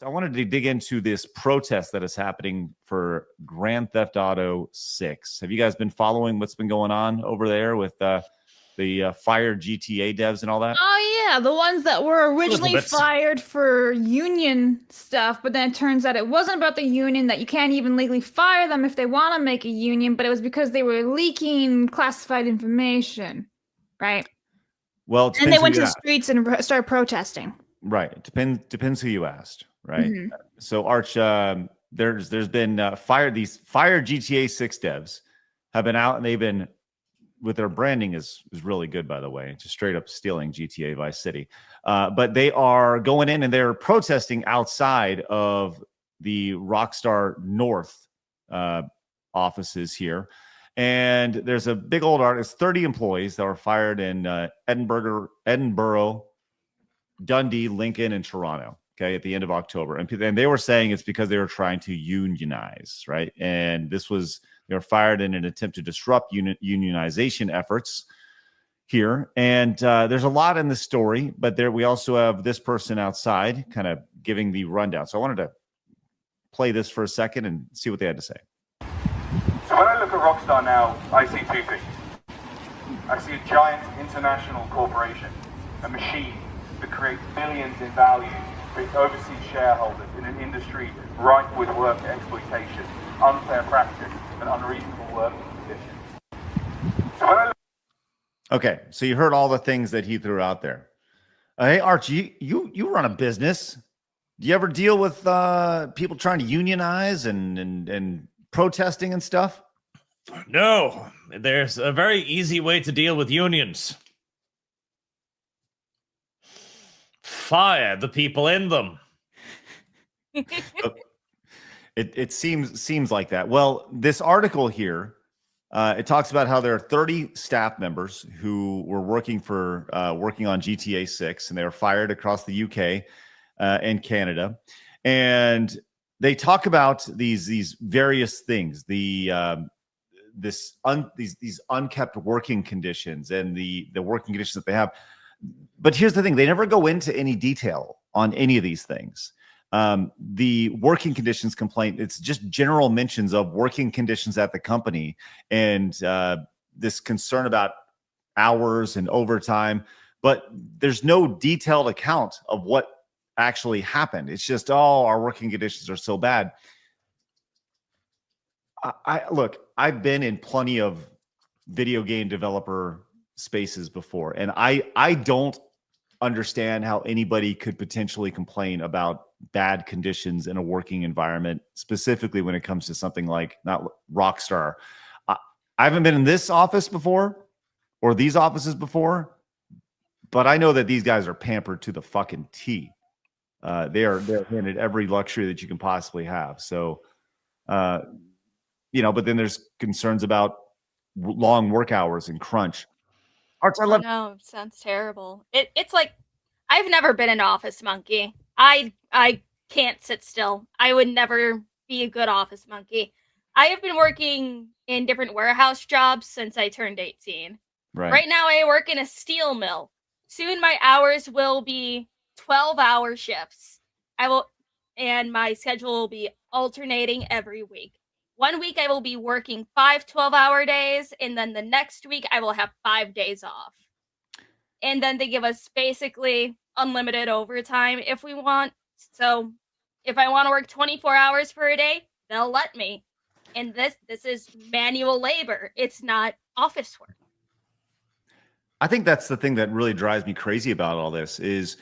So I wanted to dig into this protest that is happening for Grand Theft Auto 6. Have you guys been following what's been going on over there with the fired GTA devs and all that? Oh yeah, the ones that were originally fired for union stuff, but then it turns out it wasn't about the union, that you can't even legally fire them if they want to make a union, but it was because they were leaking classified information, right? Well, And they went to the streets and started protesting. Right. It depends who you asked, right? Mm-hmm. So Arch, there's been these fired GTA 6 devs have been out, and they've been with their branding is really good, by the way, just straight up stealing GTA Vice City. But they are going in and they're protesting outside of the Rockstar North offices here. And there's a big old artist, 30 employees that were fired in Edinburgh, Dundee, Lincoln, and Toronto, okay, at the end of October. And they were saying it's because they were trying to unionize, right? And they were fired in an attempt to disrupt unionization efforts here. And there's a lot in the story, but we also have this person outside kind of giving the rundown. So I wanted to play this for a second and see what they had to say. So when I look at Rockstar now, I see two things. I see a giant international corporation, a machine that creates billions in value for its overseas shareholders in an industry rife with work exploitation, unfair practice, and unreasonable working conditions. Okay, so you heard all the things that he threw out there. Hey, Archie, you run a business. Do you ever deal with people trying to unionize and protesting and stuff? No, there's a very easy way to deal with unions. Fire the people in them. It seems like that. Well, this article here, it talks about how there are 30 staff members who were working on GTA 6, and they were fired across the UK and Canada. And they talk about these various things, these unkept working conditions and the working conditions that they have. But here's the thing: they never go into any detail on any of these things. The working conditions complaint, it's just general mentions of working conditions at the company and this concern about hours and overtime, but there's no detailed account of what actually happened. It's just, our working conditions are so bad. Look, I've been in plenty of video game developer spaces before, and I don't understand how anybody could potentially complain about bad conditions in a working environment, specifically when it comes to something like not Rockstar. I haven't been in this office before or these offices before, but I know that these guys are pampered to the fucking T. They're handed every luxury that you can possibly have. So, but then there's concerns about long work hours and crunch. No, it sounds terrible. It's like, I've never been an office monkey. I can't sit still. I would never be a good office monkey. I have been working in different warehouse jobs since I turned 18. Right now I work in a steel mill. Soon my hours will be 12-hour shifts. And my schedule will be alternating every week. 1 week I will be working 5 12-hour days, and then the next week I will have 5 days off. And then they give us basically unlimited overtime if we want. So if I want to work 24 hours per day, they'll let me. And this is manual labor. It's not office work. I think that's the thing that really drives me crazy about all this is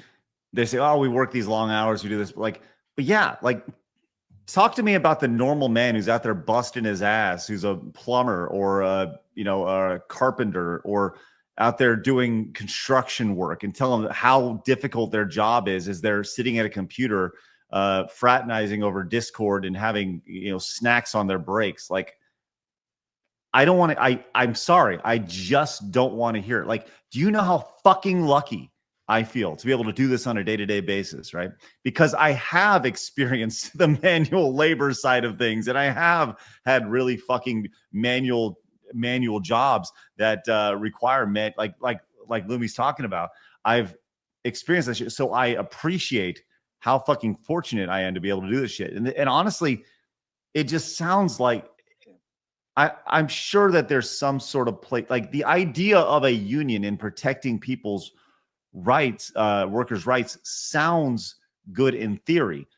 they say, we work these long hours, we do this. Talk to me about the normal man who's out there busting his ass, who's a plumber or a carpenter or out there doing construction work, and tell them how difficult their job is as they're sitting at a computer, fraternizing over Discord and having, snacks on their breaks. Like, I don't want to, I'm sorry. I just don't want to hear it. Do you know how fucking lucky I feel to be able to do this on a day-to-day basis, right? Because I have experienced the manual labor side of things, and I have had really fucking manual jobs that require like Lumi's talking about. I've experienced that shit, so I appreciate how fucking fortunate I am to be able to do this shit. And honestly, it just sounds like I'm sure that there's some sort of play, like the idea of a union in protecting people's rights, workers' rights, sounds good in theory.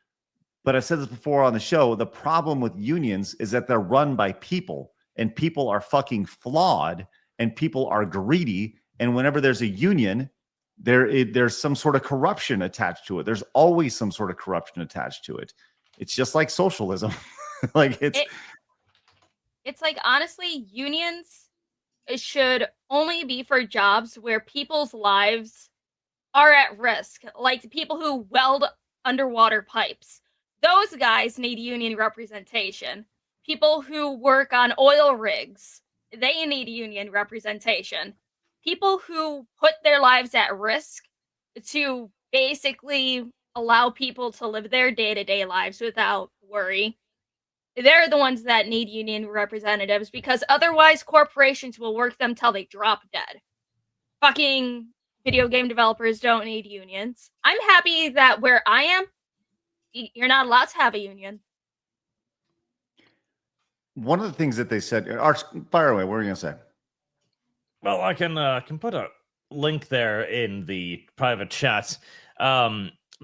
But I've said this before on the show. The problem with unions is that they're run by people, and people are fucking flawed, and people are greedy. And whenever there's a union, there's some sort of corruption attached to it. There's always some sort of corruption attached to it. It's just like socialism. Like it's like, honestly, unions should only be for jobs where people's lives are at risk, like the people who weld underwater pipes. Those guys need union representation. People who work on oil rigs, they need union representation. People who put their lives at risk to basically allow people to live their day-to-day lives without worry, they're the ones that need union representatives, because otherwise corporations will work them till they drop dead. Fucking video game developers don't need unions. I'm happy that where I am, you're not allowed to have a union. One of the things that they said, Arch, fire away. What were you going to say? Well, I can put a link there in the private chat,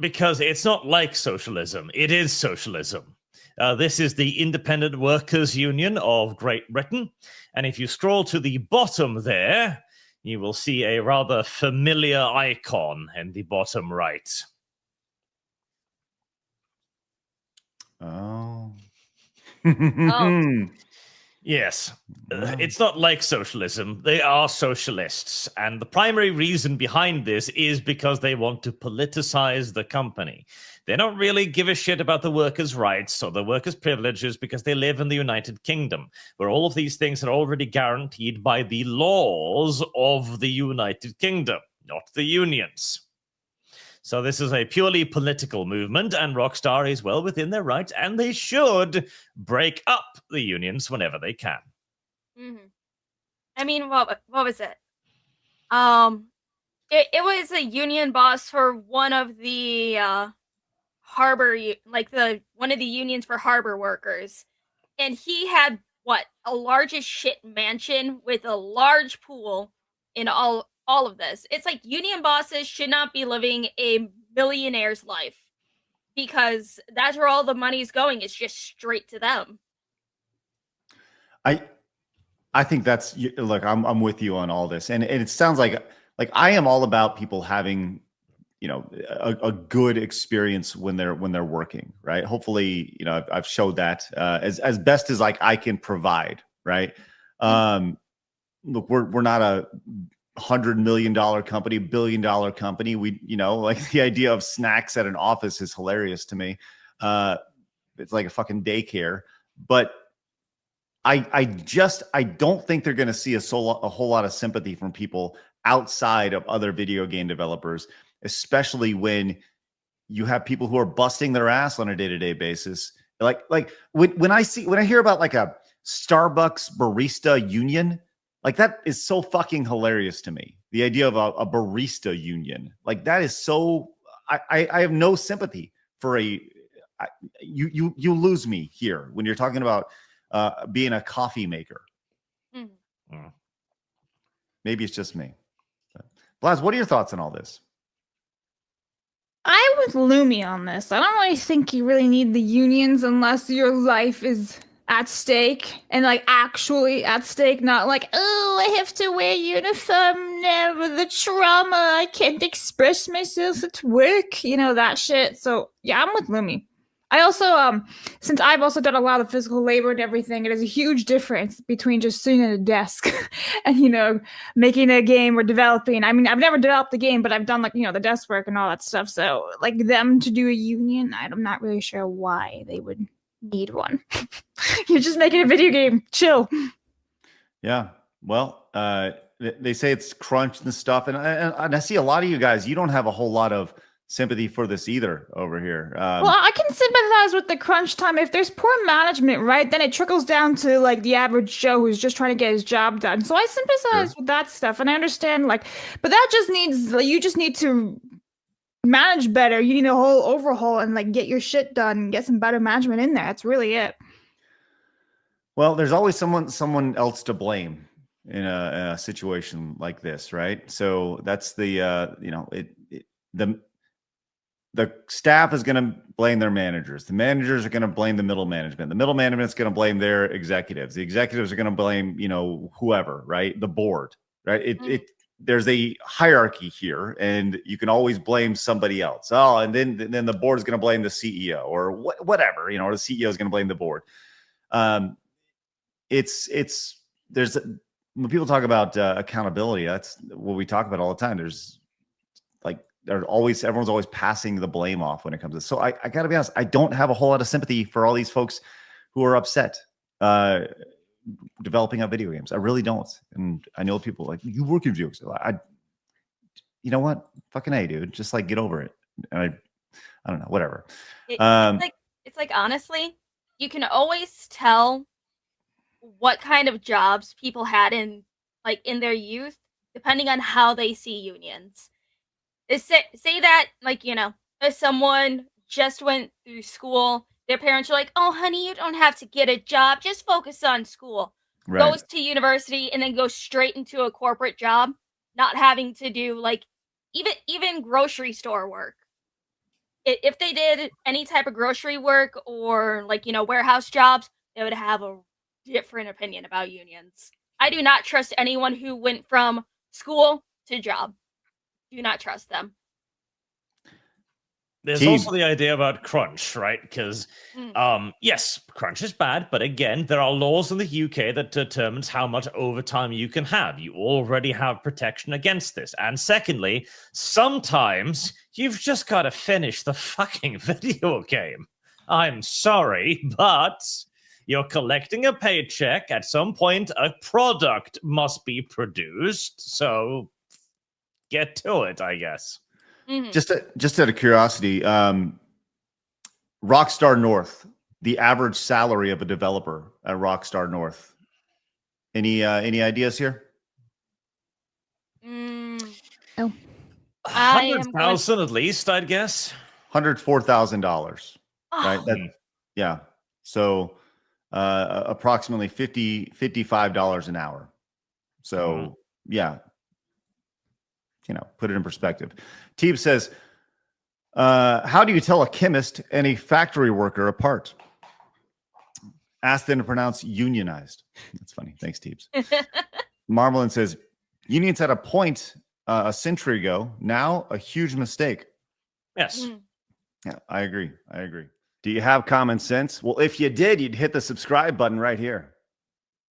because it's not like socialism. It is socialism. This is the Independent Workers' Union of Great Britain. And if you scroll to the bottom there, you will see a rather familiar icon in the bottom right. Oh. Oh. Yes. It's not like socialism. They are socialists. And the primary reason behind this is because they want to politicize the company. They don't really give a shit about the workers' rights or the workers' privileges because they live in the United Kingdom, where all of these things are already guaranteed by the laws of the United Kingdom, not the unions. So this is a purely political movement, and Rockstar is well within their rights, and they should break up the unions whenever they can. Mm-hmm. I mean, what was it? It was a union boss for one of the harbor, like one of the unions for harbor workers, and he had a largest shit mansion with a large pool in all of this. It's like union bosses should not be living a millionaire's life, because that's where all the money's going. It's just straight to them. I think that's, look, I'm with you on all this, and it sounds like I am all about people having, you know, a good experience when they're working, right? Hopefully, you know, I've showed that as best as like I can provide, right? Look, we're not a $100 million company, $1 billion company. We, you know, like the idea of snacks at an office is hilarious to me. It's like a fucking daycare, but I don't think they're going to see a whole lot of sympathy from people outside of other video game developers, especially when you have people who are busting their ass on a day-to-day basis. Like when I hear about like a Starbucks barista union, like that is so fucking hilarious to me. The idea of a barista union, like that is so, I have no sympathy for you lose me here when you're talking about being a coffee maker. Mm-hmm. Maybe it's just me. Blabs, what are your thoughts on all this? I'm with Lumi on this. I don't really think you really need the unions unless your life is at stake, and like actually at stake, not like, oh, I have to wear uniform now with the trauma, I can't express myself at work, you know, that shit. So yeah, I'm with Lumi. I also, since I've also done a lot of physical labor and everything, it is a huge difference between just sitting at a desk and, you know, making a game or developing. I mean, I've never developed a game, but I've done, like, you know, the desk work and all that stuff. So, like, them to do a union, I'm not really sure why they would need one. You're just making a video game. Chill. Yeah. Well, they say it's crunch and stuff. And I see a lot of you guys, you don't have a whole lot of sympathy for this either over here. Well, I can sympathize with the crunch time. If there's poor management, right, then it trickles down to like the average Joe who's just trying to get his job done. So I sympathize with that stuff, and I understand, like, but that just needs, you just need to manage better. You need a whole overhaul and like get your shit done and get some better management in there. That's really it. Well, there's always someone else to blame in a situation like this, right? So that's the the staff is going to blame their managers. The managers are going to blame the middle management. The middle management is going to blame their executives. The executives are going to blame, whoever, right? The board, right? There's a hierarchy here, and you can always blame somebody else. Oh, and then the board is going to blame the CEO or whatever, or the CEO is going to blame the board. There's when people talk about accountability, that's what we talk about all the time. Everyone's always passing the blame off when it comes to this. So I got to be honest, I don't have a whole lot of sympathy for all these folks who are upset developing out video games. I really don't. And I know people like, you work in video games. You know what? Fucking A, dude. Just like get over it. I don't know, whatever. It's like honestly, you can always tell what kind of jobs people had in their youth, depending on how they see unions. Say that, if someone just went through school, their parents are like, oh, honey, you don't have to get a job. Just focus on school. Right. Goes to university and then goes straight into a corporate job, not having to do, even grocery store work. If they did any type of grocery work or, warehouse jobs, they would have a different opinion about unions. I do not trust anyone who went from school to job. Do not trust them. There's also the idea about crunch, right? Because, yes, crunch is bad, but again, there are laws in the UK that determines how much overtime you can have. You already have protection against this. And secondly, sometimes you've just got to finish the fucking video game. I'm sorry, but you're collecting a paycheck. At some point, a product must be produced. So get to it, I guess. Mm-hmm. Just out of curiosity, Rockstar North, the average salary of a developer at Rockstar North. Any ideas here? No. 100,000 at least, I'd guess. $104,000. Right? Yeah. So approximately $55 an hour. So yeah. Put it in perspective. Teeb says, how do you tell a chemist and a factory worker apart? Ask them to pronounce unionized. That's funny. Thanks, Teebs. Marmalin says, unions had a point a century ago. Now, a huge mistake. Yes. Yeah, I agree. Do you have common sense? Well, if you did, you'd hit the subscribe button right here.